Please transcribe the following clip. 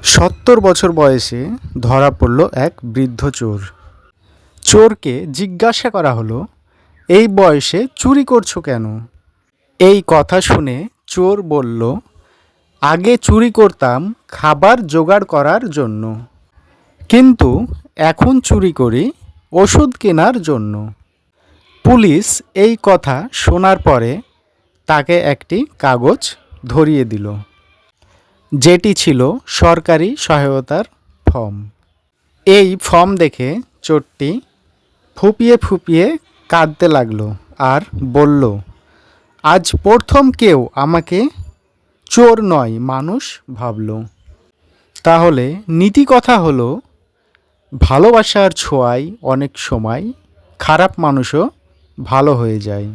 70 বছর বয়সে ধরা পড়ল এক বৃদ্ধ চোর। চোরকে জিজ্ঞাসা করা হলো, এই বয়সে চুরি করছো কেন? এই কথা শুনে চোর বলল, আগে চুরি করতাম খাবার জোগাড় করার জন্য, কিন্তু এখন চুরি করি ওষুধ কেনার জন্য। পুলিশ এই কথা শোনার পরে তাকে একটি কাগজ ধরিয়ে দিল, যেটি ছিল সরকারি সহায়তার ফর্ম। এই ফর্ম দেখে চোরটি ফুপিয়ে ফুপিয়ে কাঁদতে লাগলো আর বলল, আজ প্রথম কেউ আমাকে চোর নয় মানুষ ভাবল। তাহলে নীতি কথা হলো, ভালোবাসার ছোঁয়ায় অনেক সময় খারাপ মানুষও ভালো হয়ে যায়।